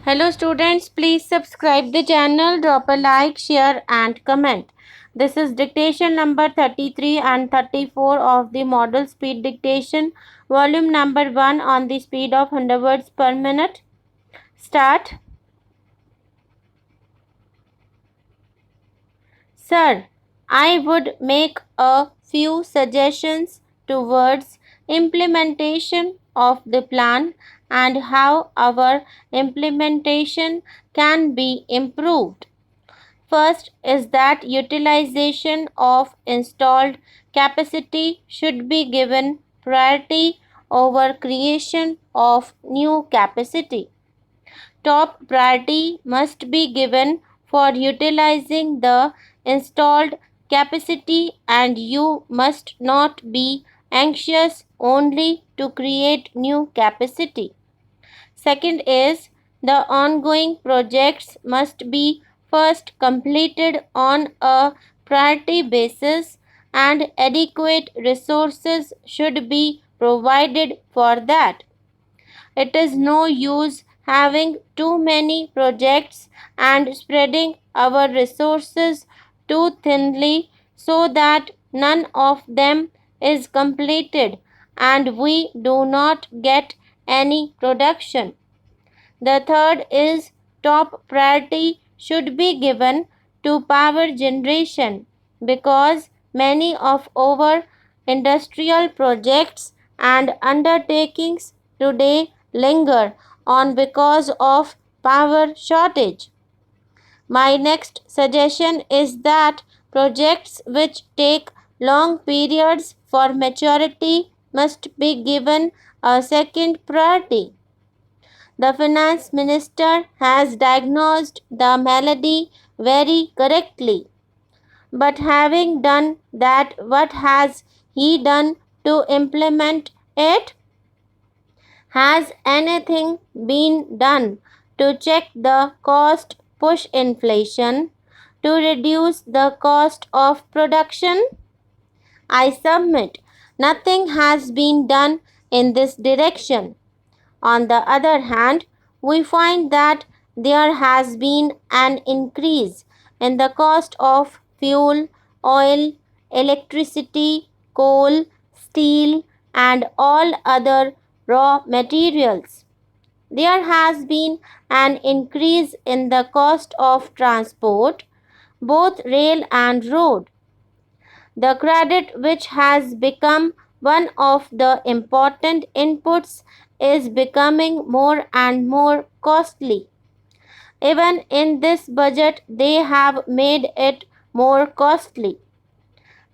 Hello students, please subscribe the channel, drop a like, share and comment. This is dictation number 33 and 34 of the model speed dictation, volume number 1 on the speed of 100 words per minute. Start. Sir, I would make a few suggestions towards implementation of the plan and how our implementation can be improved. First is that utilization of installed capacity should be given priority over creation of new capacity. Top priority must be given for utilizing the installed capacity, and you must not be anxious only to create new capacity. Second is the ongoing projects must be first completed on a priority basis and adequate resources should be provided for that. It is no use having too many projects and spreading our resources too thinly so that none of them is completed and we do not get any production. The third is top priority should be given to power generation because many of our industrial projects and undertakings today linger on because of power shortage. My next suggestion is that projects which take long periods for maturity must be given a second priority. The finance minister has diagnosed the malady very correctly. But having done that, what has he done to implement it? Has anything been done to check the cost push inflation, to reduce the cost of production? I submit nothing has been done in this direction. On the other hand, we find that there has been an increase in the cost of fuel, oil, electricity, coal, steel, and all other raw materials. There has been an increase in the cost of transport, both rail and road. The credit, which has become one of the important inputs, is becoming more and more costly. Even in this budget, they have made it more costly.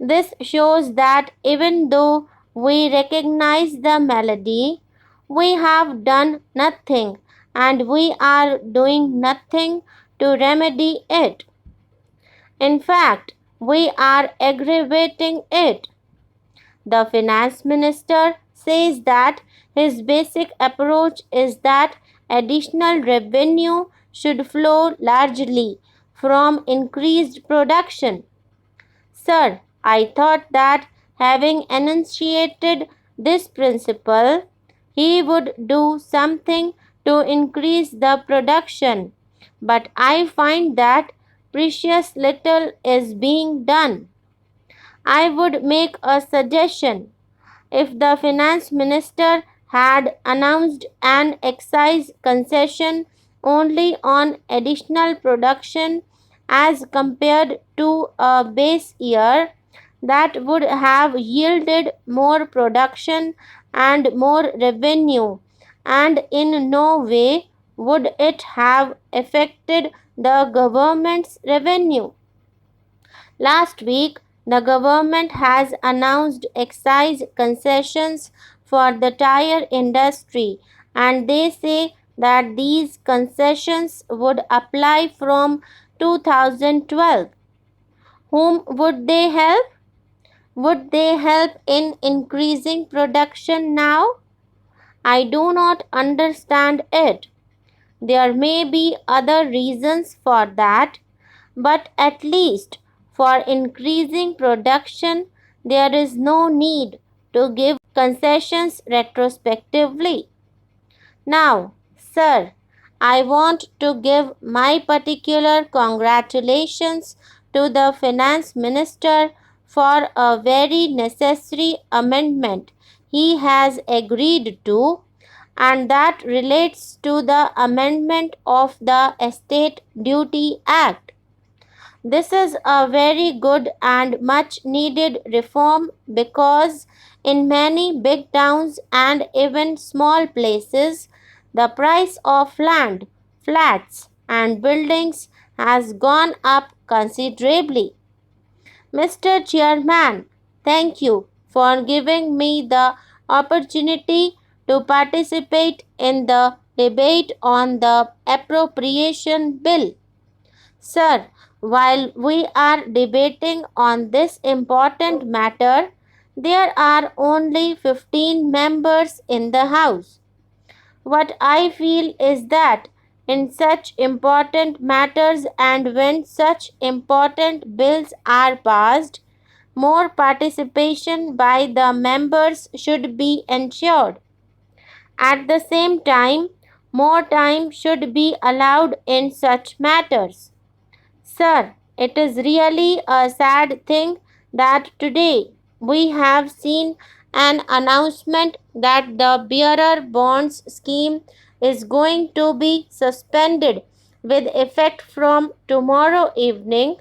This shows that even though we recognize the malady, we have done nothing and we are doing nothing to remedy it. In fact, we are aggravating it. The finance minister says that his basic approach is that additional revenue should flow largely from increased production. Sir, I thought that having enunciated this principle, he would do something to increase the production. But I find that precious little is being done. I would make a suggestion. If the finance minister had announced an excise concession only on additional production as compared to a base year, that would have yielded more production and more revenue, and in no way would it have affected the government's revenue. Last week, the government has announced excise concessions for the tire industry, and they say that these concessions would apply from 2012. Whom would they help? Would they help in increasing production now? I do not understand it. There may be other reasons for that, but at least for increasing production, there is no need to give concessions retrospectively. Now, sir, I want to give my particular congratulations to the Finance Minister for a very necessary amendment he has agreed to, and that relates to the amendment of the Estate Duty Act. This is a very good and much needed reform because in many big towns and even small places, the price of land, flats, and buildings has gone up considerably. Mr. Chairman, thank you for giving me the opportunity to participate in the debate on the appropriation bill. Sir, while we are debating on this important matter, there are only 15 members in the House. What I feel is that in such important matters and when such important bills are passed, more participation by the members should be ensured. At the same time, more time should be allowed in such matters. Sir, it is really a sad thing that today we have seen an announcement that the bearer bonds scheme is going to be suspended with effect from tomorrow evening,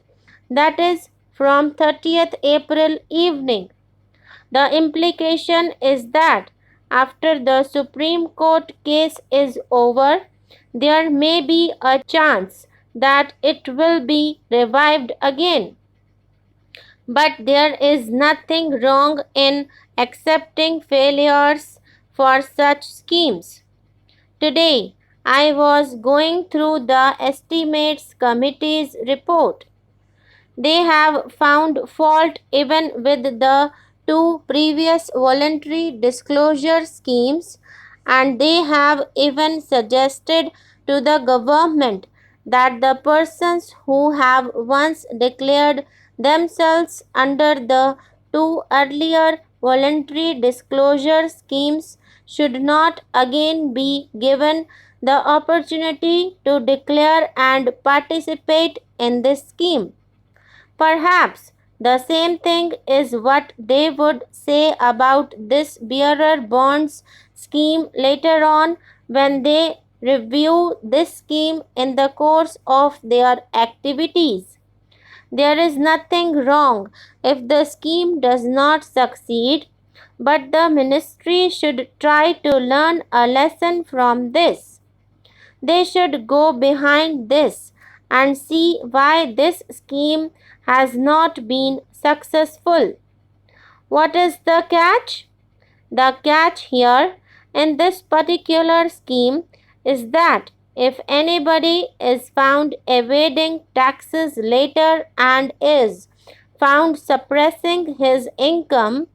that is from 30th April evening. The implication is that after the Supreme Court case is over, there may be a chance that it will be revived again. But there is nothing wrong in accepting failures for such schemes. Today, I was going through the Estimates Committee's report. They have found fault even with the two previous voluntary disclosure schemes, and they have even suggested to the government that the persons who have once declared themselves under the two earlier voluntary disclosure schemes should not again be given the opportunity to declare and participate in this scheme. Perhaps the same thing is what they would say about this bearer bonds scheme later on when they review this scheme in the course of their activities. There is nothing wrong if the scheme does not succeed, but the ministry should try to learn a lesson from this. They should go behind this and see why this scheme has not been successful. What is the catch? The catch here in this particular scheme is that if anybody is found evading taxes later and is found suppressing his income,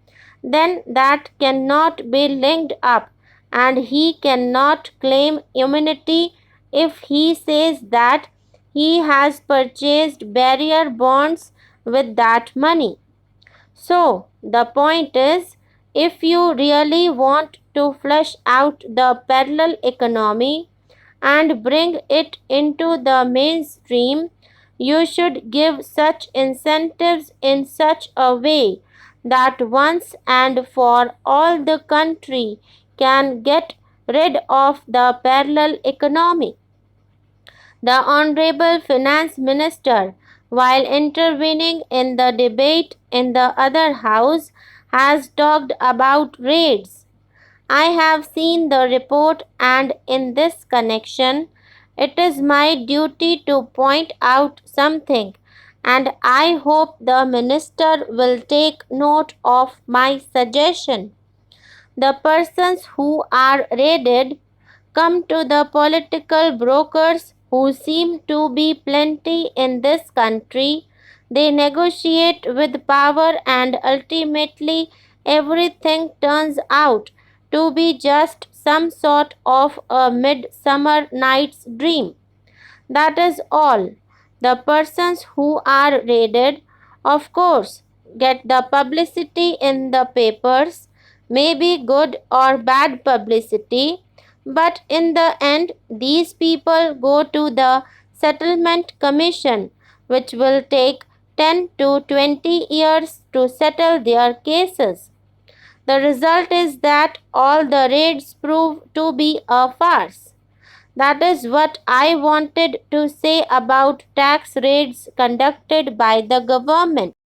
then that cannot be linked up and he cannot claim immunity if he says that he has purchased barrier bonds with that money. So, the point is, if you really want to flush out the parallel economy and bring it into the mainstream, you should give such incentives in such a way that once and for all the country can get rid of the parallel economy. The Honorable Finance Minister, while intervening in the debate in the other house, has talked about raids. I have seen the report, and in this connection, it is my duty to point out something, and I hope the Minister will take note of my suggestion. The persons who are raided come to the political brokers who seem to be plenty in this country. They negotiate with power and ultimately everything turns out to be just some sort of a midsummer night's dream. That is all. The persons who are raided, of course, get the publicity in the papers, may be good or bad publicity, But in the end, these people go to the settlement commission, which will take 10 to 20 years to settle their cases. The result is that all the raids prove to be a farce. That is what I wanted to say about tax raids conducted by the government.